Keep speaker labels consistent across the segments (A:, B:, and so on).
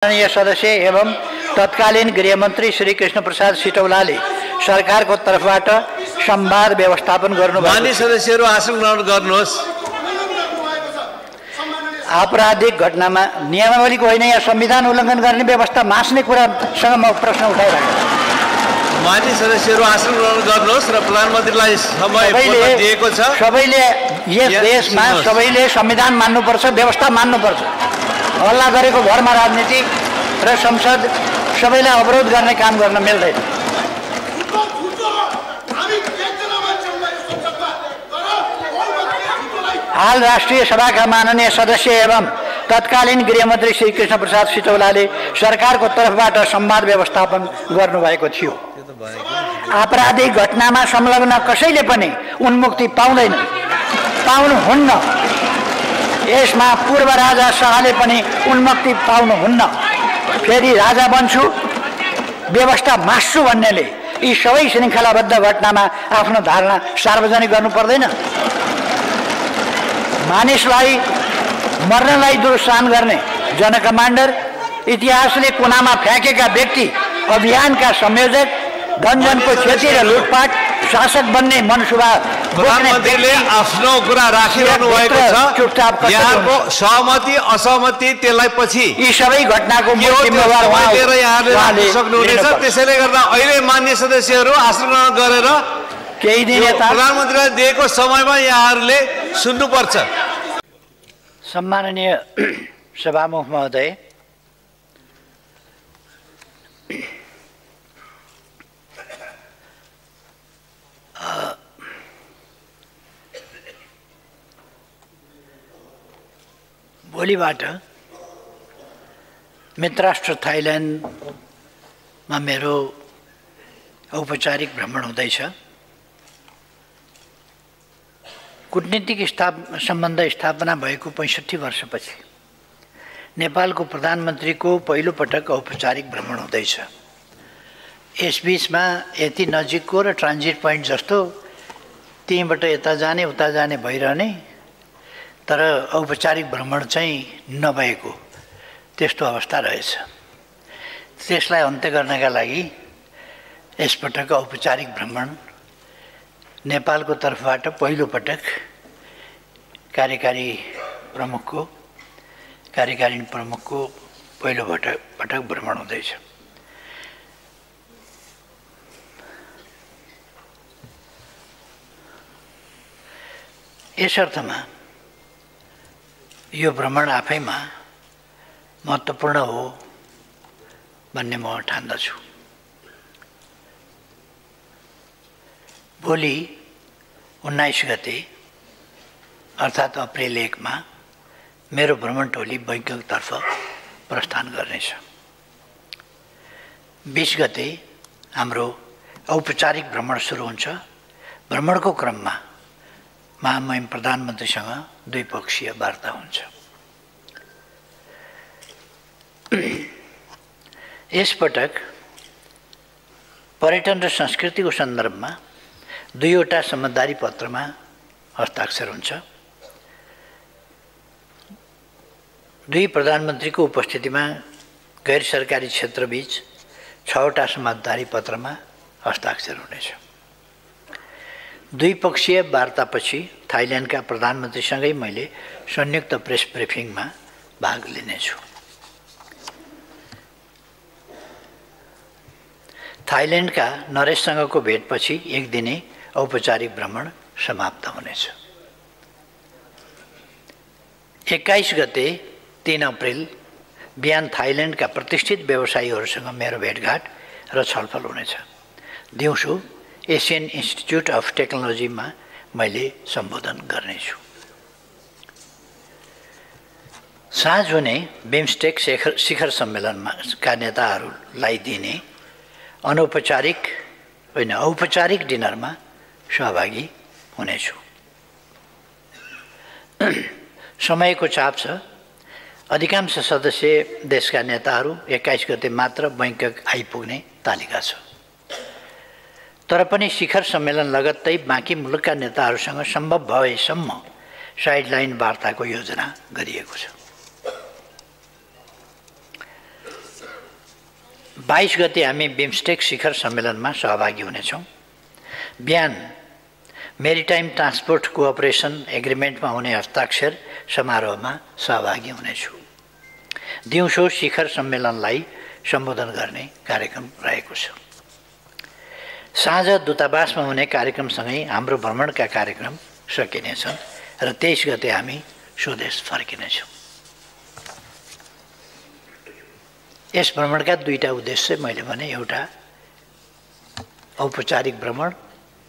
A: माननीय सदस्य एवं तत्कालीन गृहमन्त्री श्री कृष्ण प्रसाद सिटौलाले सरकारको तर्फबाट संवाद व्यवस्थापन गर्नुभयो।
B: माननीय सदस्यहरू आसन ग्रहण गर्नुहोस्।
A: आपराधिक घटनामा नियमावलीको होइन, यहाँ संविधान उल्लङ्घन गर्ने व्यवस्था मास्ने कुरासँग म प्रश्न उठाइरहेको छु।
B: माननीय सदस्यहरू आसन ग्रहण गर्नुहोस् र प्रधानमन्त्रीलाई समय दिएको छ।
A: सबैले यस देशमा सबैले संविधान मान्नुपर्छ, व्यवस्था मान्नुपर्छ। हल्ला गरेको भरमा राजनीति र संसद सबैलाई अवरोध गर्ने काम गर्न मिल्दैन। हाल राष्ट्रिय सभाका माननीय सदस्य एवं तत्कालीन गृहमन्त्री श्री कृष्ण प्रसाद सिटौलाले सरकारको तर्फबाट संवाद व्यवस्थापन गर्नुभएको थियो। आपराधिक घटनामा संलग्न कसैले पनि उन्मुक्ति पाउँदैन, पाउनुहुन्न। यसमा पूर्व राजा शाहले पनि उन्मुक्ति पाउनुहुन्न। फेरि राजा बन्छु, व्यवस्था मास्छु भन्नेले यी सबै श्रृङ्खलाबद्ध घटनामा आफ्नो धारणा सार्वजनिक गर्नु पर्दैन। मानिसलाई मर्नलाई दुरुत्साहन गर्ने जनकमान्डर, इतिहासले कुनामा फ्याँकेका व्यक्ति, अभियानका संयोजक, धनजनको क्षति र लुटपाट, शासक बन्ने मनसुबा
B: प्रधानमन्त्रीले आफ्नो कुरा राखिरहनु भएको छ। यहाँको सहमति असहमति त्यसलाई पछि
A: यी सबै घटनाको जिम्मेवार
B: यहाँले सक्नुहुनेछ। त्यसैले गर्दा अहिले मान्य सदस्यहरू आसन ग्रहण गरेर
A: केही दिन यता
B: प्रधानमन्त्रीलाई दिएको समयमा यहाँहरूले सुन्नुपर्छ।
A: सम्माननीय सभामुख महोदय, भोलिबाट मित्रराष्ट्र थाइल्यान्डमा मेरो औपचारिक भ्रमण हुँदैछ। कूटनीतिक सम्बन्ध स्थापना भएको 65 वर्षपछि नेपालको प्रधानमन्त्रीको पहिलो पटक औपचारिक भ्रमण हुँदैछ। यसबीचमा यति नजिकको र ट्रान्जिट पोइन्ट जस्तो त्यहीँबाट यता जाने उता जाने भइरहने, तर औपचारिक भ्रमण चाहिँ नभएको त्यस्तो अवस्था रहेछ। त्यसलाई अन्त्य गर्नका लागि यसपटक औपचारिक भ्रमण नेपालको तर्फबाट पहिलो पटक कार्यकारिणी प्रमुखको पहिलो पटक भ्रमण हुँदैछ। यस अर्थमा यो भ्रमण आफैमा महत्त्वपूर्ण हो भन्ने म ठान्दछु। भोलि 19 गते अर्थात् अप्रिल 1 मा मेरो भ्रमण टोली बैङ्ककतर्फ प्रस्थान गर्नेछ। 20 गते हाम्रो औपचारिक भ्रमण सुरु हुन्छ। भ्रमणको क्रममा महामहिम प्रधानमन्त्रीसँग द्विपक्षीय वार्ता हुन्छ। यसपटक पर्यटन र संस्कृतिको सन्दर्भमा 2वटा समझदारी पत्रमा हस्ताक्षर हुन्छ। दुई प्रधानमन्त्रीको उपस्थितिमा गैर सरकारी क्षेत्रबीच 6वटा समझदारी पत्रमा हस्ताक्षर हुनेछ। द्विपक्षीय वार्तापछि थाइल्यान्डका प्रधानमन्त्रीसँगै मैले संयुक्त प्रेस ब्रिफिङमा भाग लिनेछु। थाइल्यान्डका नरेशसँगको भेटपछि 1 दिने औपचारिक भ्रमण समाप्त हुनेछ। 21 गते 3 अप्रिल बिहान थाइल्यान्डका प्रतिष्ठित व्यवसायीहरूसँग मेरो भेटघाट र छलफल हुनेछ। दिउँसो एसियन इन्स्टिच्युट अफ टेक्नोलोजीमा मैले सम्बोधन गर्नेछु। साँझ हुने बिमस्टेक शिखर सम्मेलनमा का नेताहरूलाई दिने अनौपचारिक होइन औपचारिक डिनरमा सहभागी हुनेछु। समयको चाप छ। अधिकांश सदस्य देशका नेताहरू 21 गते मात्र बैङ्कक आइपुग्ने तालिका छ। तर पनि शिखर सम्मेलन लगत्तै बाँकी मुलुकका नेताहरूसँग सम्भव भएसम्म साइडलाइन वार्ताको योजना गरिएको छ। 22 गते हामी बिमस्टेक शिखर सम्मेलनमा सहभागी हुनेछौँ। बिहान मेरिटाइम ट्रान्सपोर्ट कोअपरेसन एग्रिमेन्टमा हुने हस्ताक्षर समारोहमा सहभागी हुनेछु। दिउँसो शिखर सम्मेलनलाई सम्बोधन गर्ने कार्यक्रम रहेको छ। साँझ दूतावासमा हुने कार्यक्रमसँगै हाम्रो भ्रमणका कार्यक्रम सकिनेछन् र 23 गते हामी स्वदेश फर्किनेछौँ। यस भ्रमणका दुईटा उद्देश्य मैले भने, एउटा औपचारिक भ्रमण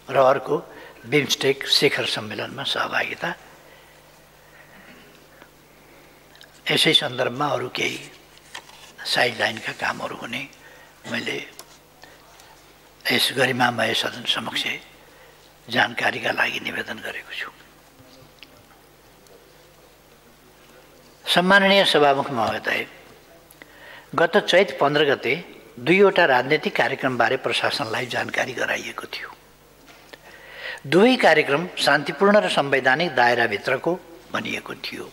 A: र अर्को बिमस्टेक शिखर सम्मेलनमा सहभागिता। यसै सन्दर्भमा अरू केही साइडलाइनका कामहरू हुने मैले यस गरिमामय सदन समक्ष जानकारीका लागि निवेदन गरेको छु। सम्माननीय सभामुख महोदय, गत चैत 15 गते 2वटा राजनीतिक कार्यक्रमबारे प्रशासनलाई जानकारी गराइएको थियो। दुवै कार्यक्रम शान्तिपूर्ण र संवैधानिक दायराभित्रको भनिएको थियो।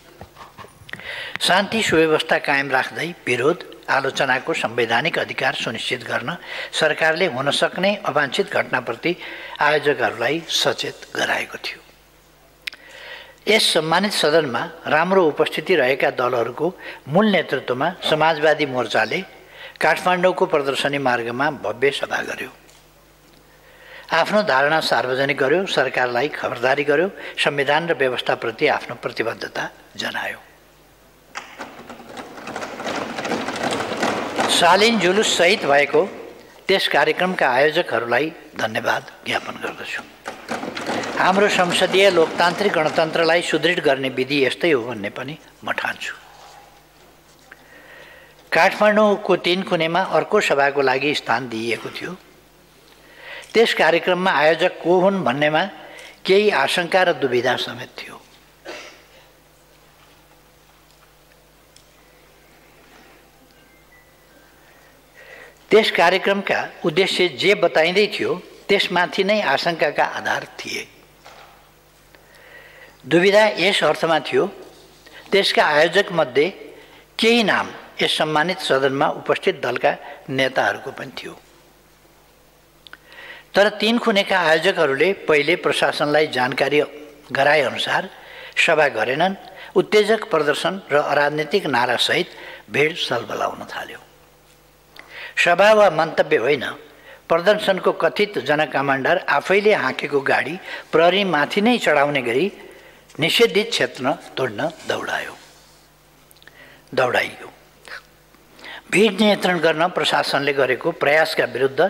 A: शान्ति सुव्यवस्था कायम राख्दै विरोध आलोचनाको संवैधानिक अधिकार सुनिश्चित गर्न सरकारले हुन सक्ने अवांछित घटनाप्रति आयोजकहरूलाई सचेत गराएको थियो। यस सम्मानित सदनमा राम्रो उपस्थिति रहेका दलहरूको मूल नेतृत्वमा समाजवादी मोर्चाले काठमाडौँको प्रदर्शनी मार्गमा भव्य सभा गर्यो, आफ्नो धारणा सार्वजनिक गर्यो, सरकारलाई खबरदारी गर्यो, संविधान र व्यवस्थाप्रति आफ्नो प्रतिबद्धता जनायो। शालीन जुलुस सहित भएको त्यस कार्यक्रमका आयोजकहरूलाई धन्यवाद ज्ञापन गर्दछु। हाम्रो संसदीय लोकतान्त्रिक गणतन्त्रलाई सुदृढ गर्ने विधि यस्तै हो भन्ने पनि म ठान्छु। काठमाडौँको 3 कुनेमा अर्को सभाको लागि स्थान दिइएको थियो। त्यस कार्यक्रममा आयोजक को हुन् भन्नेमा केही आशंका र दुविधा समेत थियो। त्यस कार्यक्रमका उद्देश्य जे बताइँदै थियो त्यसमाथि नै आशंकाका आधार थिए। दुविधा यस अर्थमा थियो, त्यसका आयोजक मध्ये केही नाम यस सम्मानित सदनमा उपस्थित दलका नेताहरूको पनि थियो। तर 3 कुनेका आयोजकहरूले पहिले प्रशासनलाई जानकारी गराएअनुसार सभा गरेनन्। उत्तेजक प्रदर्शन र अराजनीतिक नारासहित भिड सलबलाउन थाल्यो। सभा वा मन्तव्य होइन, प्रदर्शनको कथित जनकमान्डर आफैले हाँकेको गाडी प्रहरीमाथि नै चढाउने गरी निषेधित क्षेत्र तोड्न दौडाइयो। भिड नियन्त्रण गर्न प्रशासनले गरेको प्रयासका विरुद्ध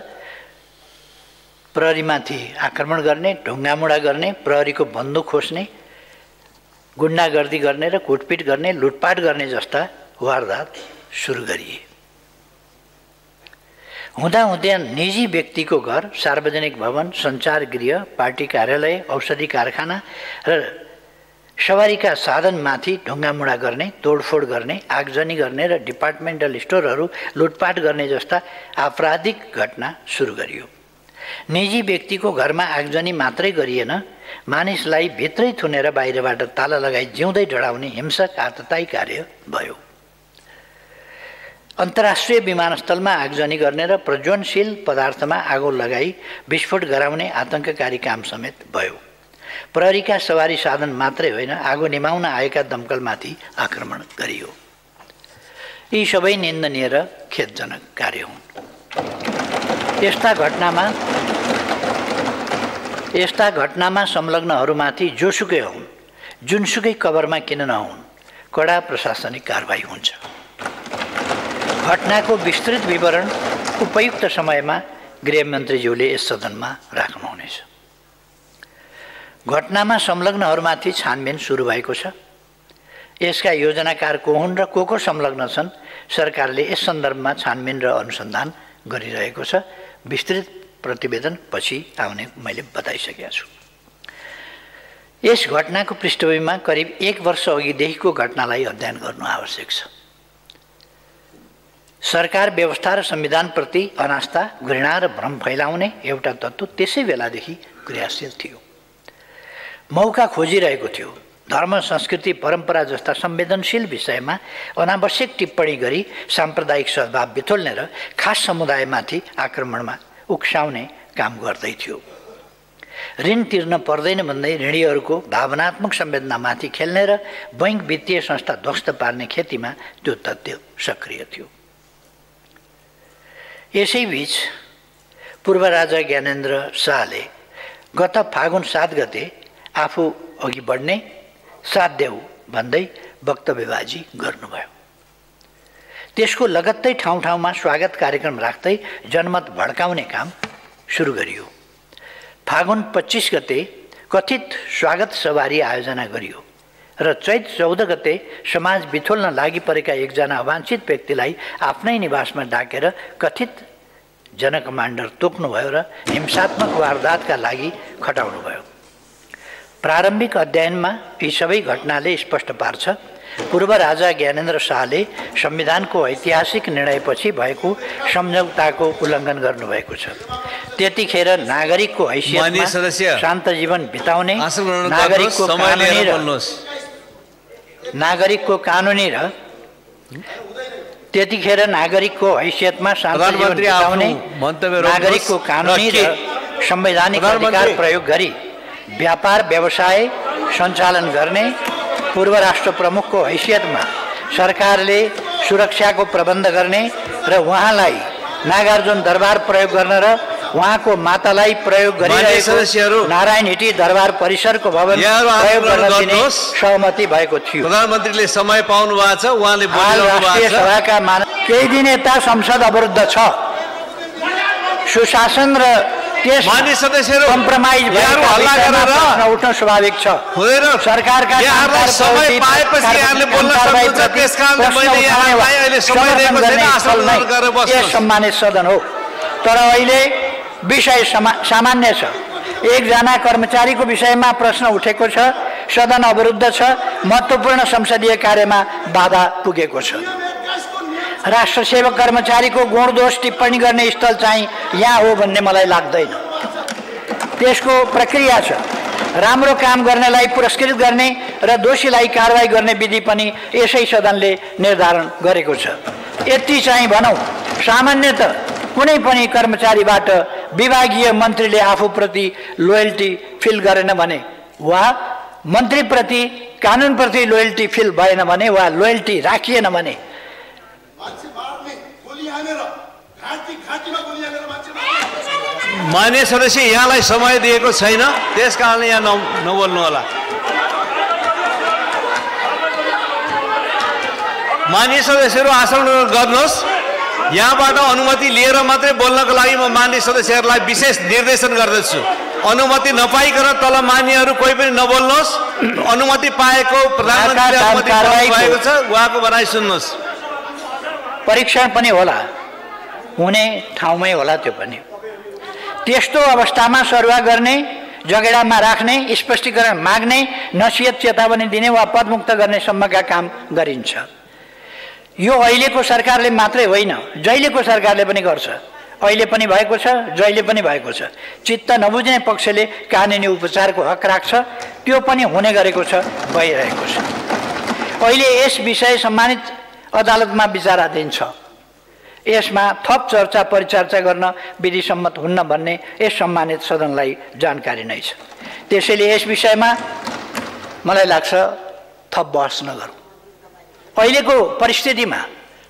A: प्रहरीमाथि आक्रमण गर्ने, ढुङ्गामुढा गर्ने, प्रहरीको बन्दुक खोज्ने, गुण्डागर्दी गर्ने र कुटपिट गर्ने, लुटपाट गर्ने जस्ता वारदात सुरु गरिए। हुँदाहुँदै निजी व्यक्तिको घर, सार्वजनिक भवन, सञ्चार गृह, पार्टी कार्यालय, औषधि कारखाना र सवारीका साधनमाथि ढुङ्गामुढा गर्ने, तोडफोड गर्ने, आगजनी गर्ने र डिपार्टमेन्टल स्टोरहरू लुटपाट गर्ने जस्ता आपराधिक घटना सुरु गरियो। निजी व्यक्तिको घरमा आगजनी मात्रै गरिएन, मानिसलाई भित्रै थुनेर बाहिरबाट ताला लगाई जिउँदै डढाउने हिंसक आततायी कार्य भयो। अन्तर्राष्ट्रिय विमानस्थलमा आगजनी गर्ने र प्रज्वलनशील पदार्थमा आगो लगाई विस्फोट गराउने आतंककारी काम समेत भयो। प्रहरीका सवारी साधन मात्रै होइन, आगो निभाउन आएका दमकलमाथि आक्रमण गरियो। यी सबै निन्दनीय र खेदजनक कार्य हुन्। यस्ता घटनामा संलग्नहरूमाथि जोसुकै हुन्, जुनसुकै कभरमा किन नहुन्, कडा प्रशासनिक कारबाही हुन्छ। घटनाको विस्तृत विवरण उपयुक्त समयमा गृहमन्त्रीज्यूले यस सदनमा राख्नुहुनेछ। घटनामा संलग्नहरूमाथि छानबिन सुरु भएको छ। यसका योजनाकार को हुन् र को संलग्न छन्, सरकारले यस सन्दर्भमा छानबिन र अनुसन्धान गरिरहेको छ। विस्तृत प्रतिवेदन पछि आउने मैले बताइसकेको छु। यस घटनाको पृष्ठभूमिमा करिब 1 वर्ष अघिदेखिको घटनालाई अध्ययन गर्नु आवश्यक छ। सरकार व्यवस्था र संविधानप्रति अनास्था, घृणा र भ्रम फैलाउने एउटा तत्त्व त्यसै बेलादेखि क्रियाशील थियो। मौका खोजिरहेको थियो, धर्म संस्कृति परम्परा जस्ता संवेदनशील विषयमा अनावश्यक टिप्पणी गरी साम्प्रदायिक सद्भाव बिथोल्ने र खास समुदायमाथि आक्रमणमा उक्साउने काम गर्दै थियो। ऋण तिर्न पर्दैन भन्दै ऋणीहरूको भावनात्मक संवेदनामाथि खेल्ने र बैंक वित्तीय संस्था ध्वस्त पार्ने खेतीमा त्यो तथ्य सक्रिय थियो। यसैबीच पूर्व राजा ज्ञानेन्द्र शाहले गत फागुन 7 गते आफू अघि बढ्ने साथ देऊ भन्दै वक्तव्यबाजी गर्नुभयो। त्यसको लगत्तै ठाउँ ठाउँमा स्वागत कार्यक्रम राख्दै जनमत भड्काउने काम सुरु गरियो। फागुन 25 गते कथित स्वागत सवारी आयोजना गरियो र चैत 14 गते समाज बिथोल्न लागि परेका एकजना अवाञ्छित व्यक्तिलाई आफ्नै निवासमा डाकेर कथित जनकमान्डर तोक्नुभयो र हिंसात्मक वारदातका लागि खटाउनुभयो। प्रारम्भिक अध्ययनमा यी सबै घटनाले स्पष्ट पार्छ पूर्व राजा ज्ञानेन्द्र शाहले संविधानको ऐतिहासिक निर्णयपछि भएको सम्झौताको उल्लङ्घन गर्नुभएको छ। त्यतिखेर नागरिकको हैसियतमा शान्त जीवन बिताउने त्यतिखेर नागरिकको हैसियतमा शान्त जीवन बिताउने नागरिकको कानुनी र संवैधानिक अधिकार प्रयोग गरी व्यापार व्यवसाय सञ्चालन गर्ने पूर्व राष्ट्र प्रमुखको हैसियतमा सरकारले सुरक्षाको प्रबन्ध गर्ने र उहाँलाई नागार्जुन दरबार प्रयोग गर्न र उहाँको मातालाई प्रयोग गरिरहेको नारायण हिटी दरबार परिसरको भवन प्रयोग गर्न दिने सहमति भएको थियो।
B: प्रधानमन्त्रीले समय पाउनु भएको छ, उहाँले
A: राष्ट्रिय सभाका केही दिन यता संसद अवरुद्ध छ। सुशासन र
B: मान्य सदस्यहरू
A: कम्प्रोमाइज उठ्न स्वाभाविक छ। सरकारका
B: समय पाएपछि यहाँले बोल्न सक्नुहुन्छ, त्यसकारणले मैले यहाँलाई अहिले समय दिएको छैन, आसन गरेर बस्नुहोस्।
A: सम्मानित सदन हो, तर अहिले विषय सामान्य छ। एकजना कर्मचारीको विषयमा प्रश्न उठेको छ, सदन अवरुद्ध छ, महत्त्वपूर्ण संसदीय कार्यमा बाधा पुगेको छ। राष्ट्र सेवक कर्मचारीको गुण दोष टिप्पणी गर्ने स्थल चाहिँ यहाँ हो भन्ने मलाई लाग्दैन। त्यसको प्रक्रिया छ। राम्रो काम गर्नेलाई पुरस्कृत गर्ने र दोषीलाई कारवाही गर्ने विधि पनि यसै सदनले निर्धारण गरेको छ। यति चाहिँ भनौँ, सामान्यतः कुनै पनि कर्मचारीबाट विभागीय मन्त्रीले आफूप्रति लोयल्टी फिल गरेन भने वा मन्त्रीप्रति कानुनप्रति लोयल्टी फिल भएन भने वा लोयल्टी राखिएन भने
B: मान्य सदस्य यहाँलाई समय दिएको छैन, त्यस कारणले यहाँ नबोल्नु होला। मान्य सदस्यहरू आसन गर्नुहोस्। यहाँबाट अनुमति लिएर मात्रै बोल्नको लागि म मान्य सदस्यहरूलाई विशेष निर्देशन गर्दछु। अनुमति नपाइकन तल मान्यहरू कोही पनि नबोल्नुहोस्। अनुमति पाएको प्रधानमन्त्रीले अनुमति पाएको छ, उहाँको भनाइ सुन्नुहोस्।
A: परीक्षण पनि होला, हुने ठाउँमै होला। त्यो पनि त्यस्तो अवस्थामा सरुवा गर्ने, जगेडामा राख्ने, स्पष्टीकरण माग्ने, नसिहत चेतावनी दिने वा पदमुक्त गर्ने सम्मका काम गरिन्छ। यो अहिलेको सरकारले मात्रै होइन, जहिलेको सरकारले पनि गर्छ। अहिले पनि भएको छ, जहिले पनि भएको छ। चित्त नबुझ्ने पक्षले कानुनी उपचारको हक राख्छ, त्यो पनि हुने गरेको छ, भइरहेको छ। अहिले यस विषय सम्मानित अदालतमा विचाराधीन छ। यसमा थप चर्चा परिचर्चा गर्न विधिसम्मत हुन्न भन्ने यस सम्मानित सदनलाई जानकारी नै छ। त्यसैले यस विषयमा मलाई लाग्छ थप बहस नगरौँ। अहिलेको परिस्थितिमा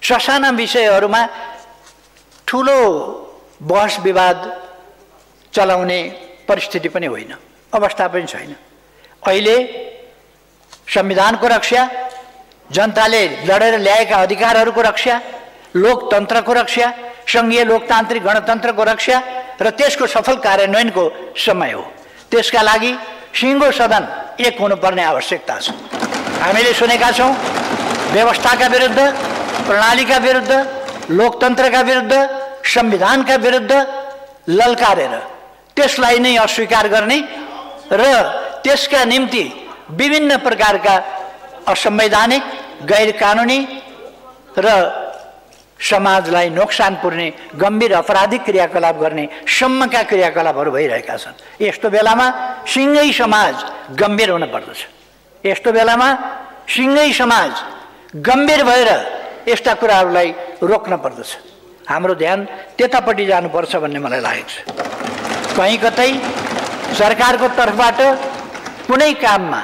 A: ससाना विषयहरूमा ठुलो बहस विवाद चलाउने परिस्थिति पनि होइन, अवस्था पनि छैन। अहिले संविधानको रक्षा, जनताले लडेर ल्याएका अधिकारहरूको रक्षा, लोकतन्त्रको रक्षा, सङ्घीय लोकतान्त्रिक गणतन्त्रको रक्षा र त्यसको सफल कार्यान्वयनको समय हो। त्यसका लागि सिङ्गो सदन एक हुनुपर्ने आवश्यकता छ। हामीले सुनेका छौँ व्यवस्थाका विरुद्ध, प्रणालीका विरुद्ध, लोकतन्त्रका विरुद्ध, संविधानका विरुद्ध ललकारेर त्यसलाई नै अस्वीकार गर्ने र त्यसका निम्ति विभिन्न प्रकारका असंवैधानिक, गैर कानुनी र समाजलाई नोक्सान पुर्ने गम्भीर अपराधिक क्रियाकलाप गर्ने सम्मका क्रियाकलापहरू भइरहेका छन्। यस्तो बेलामा सिङ्गै समाज गम्भीर हुन पर्दछ। यस्तो बेलामा सिङ्गै समाज गम्भीर भएर यस्ता कुराहरूलाई रोक्न पर्दछ। हाम्रो ध्यान त्यतापट्टि जानुपर्छ भन्ने मलाई लागेको छ। कहीँ कतै सरकारको तर्फबाट कुनै काममा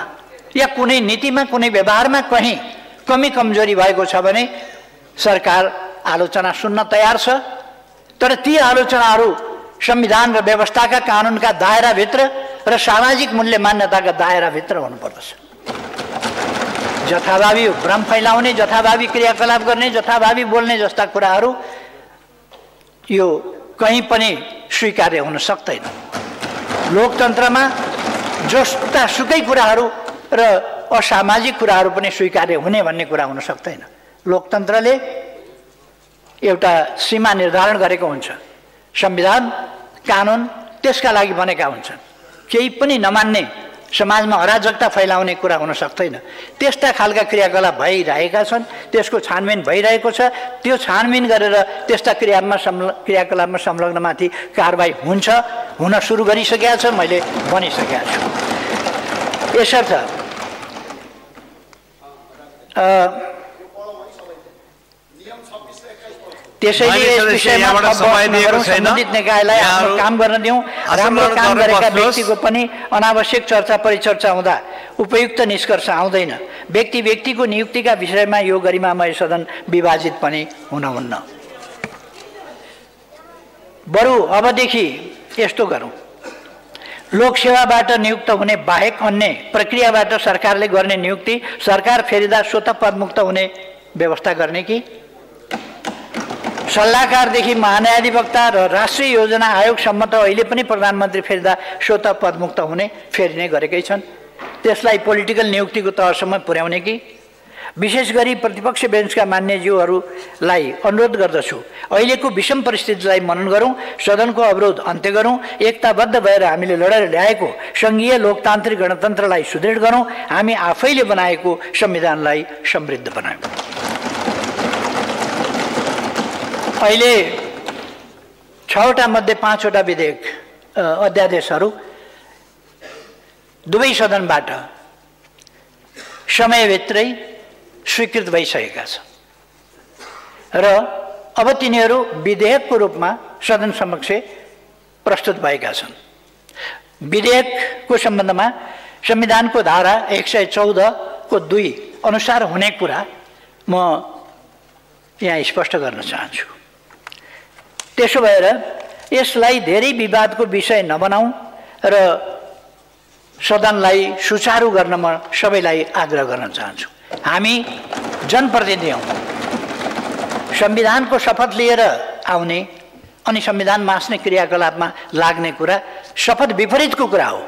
A: या कुनै नीतिमा कुनै व्यवहारमा कहीँ कमी कमजोरी भएको छ भने सरकार आलोचना सुन्न तयार छ, तर ती आलोचनाहरू संविधान र व्यवस्थाका कानुनका दायराभित्र र सामाजिक मूल्य मान्यताका दायराभित्र हुनुपर्दछ। जथाभावी भ्रम फैलाउने, जथाभावी क्रियाकलाप गर्ने, जथाभावी बोल्ने जस्ता कुराहरू यो कहीँ पनि स्वीकार्य हुन सक्दैन। लोकतन्त्रमा जस्ता सुकै कुराहरू र असामाजिक कुराहरू पनि स्वीकार्य हुने भन्ने कुरा हुन सक्दैन। लोकतन्त्रले एउटा सीमा निर्धारण गरेको हुन्छ। संविधान कानुन त्यसका लागि बनेका हुन्छन्। केही पनि नमान्ने, समाजमा अराजकता फैलाउने कुरा हुन सक्दैन। त्यस्ता खालका क्रियाकलाप भइरहेका छन्, त्यसको छानबिन भइरहेको छ। त्यो छानबिन गरेर त्यस्ता क्रियाकलापमा संलग्नमाथि कारबाही हुन्छ, हुन सुरु गरिसकेका छ, मैले भनिसकेका छु। यसर्थ त्यसैले यस विषयमा सम्बन्धित निकायलाई आफ्नो काम गर्न दिउँ। राम्रो काम गरेका व्यक्तिको पनि अनावश्यक चर्चा परिचर्चा हुँदा उपयुक्त निष्कर्ष आउँदैन। व्यक्ति व्यक्तिको नियुक्तिका विषयमा यो गरिमामय सदन विभाजित पनि हुनुहुन्न। बरु अबदेखि यस्तो गरौँ, लोकसेवाबाट नियुक्त हुने बाहेक अन्य प्रक्रियाबाट सरकारले गर्ने नियुक्ति सरकार फेरिदा स्वतः पदमुक्त हुने व्यवस्था गर्ने कि सल्लाहकारदेखि महान्यायाधिवक्ता र राष्ट्रिय योजना आयोगसम्म त अहिले पनि प्रधानमन्त्री फेरिदा स्वतः पदमुक्त हुने फेरिने गरेकै छन्। त्यसलाई पोलिटिकल नियुक्तिको तहसम्म पुर्याउने कि विशेष गरी प्रतिपक्ष बेन्चका मान्यज्यूहरूलाई अनुरोध गर्दछु, अहिलेको विषम परिस्थितिलाई मनन गरौँ, सदनको अवरोध अन्त्य गरौँ, एकताबद्ध भएर हामीले लडेर ल्याएको सङ्घीय लोकतान्त्रिक गणतन्त्रलाई सुदृढ गरौँ, हामी आफैले बनाएको संविधानलाई समृद्ध बनायौँ। अहिले 6वटा मध्ये 5वटा विधेयक अध्यादेशहरू दुवै सदनबाट समयभित्रै स्वीकृत भइसकेका छन् र अब तिनीहरू विधेयकको रूपमा सदन समक्ष प्रस्तुत भएका छन्। विधेयकको सम्बन्धमा संविधानको धारा 114 को 2 अनुसार हुने कुरा म यहाँ स्पष्ट गर्न चाहन्छु। त्यसो भएर यसलाई धेरै विवादको विषय नबनाऊ र सदनलाई सुचारू गर्न म सबैलाई आग्रह गर्न चाहन्छु। हामी जनप्रतिनिधि हौँ, संविधानको शपथ लिएर आउने अनि संविधान मास्ने क्रियाकलापमा लाग्ने कुरा शपथ विपरीतको कुरा हो,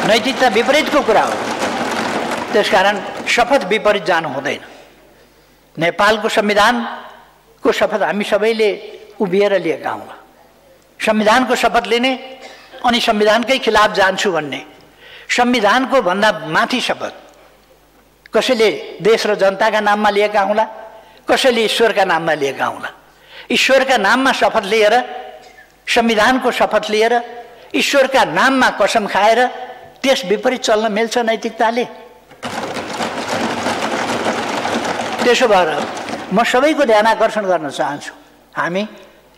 A: नैतिकता विपरीतको कुरा हो। त्यसकारण शपथ विपरीत जानु हुँदैन। नेपालको संविधानको शपथ हामी सबैले उभिएर लिएका हौँ। संविधानको शपथ लिने अनि संविधानकै खिलाफ जान्छु भन्ने, संविधानको भन्दा माथि शपथ कसैले देश र जनताका नाममा लिएका हुँला, कसैले ईश्वरका नाममा लिएका हुँला। ईश्वरका नाममा शपथ लिएर, संविधानको शपथ लिएर, ईश्वरका नाममा कसम खाएर त्यस विपरीत चल्न मिल्छ नैतिकताले? त्यसो भएर म सबैको ध्यान आकर्षण गर्न चाहन्छु, हामी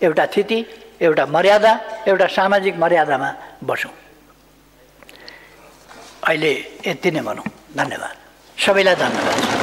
A: एउटा थिति, एउटा मर्यादा, एउटा सामाजिक मर्यादामा बसौँ। अहिले यति नै भनौँ। धन्यवाद, सबैलाई धन्यवाद।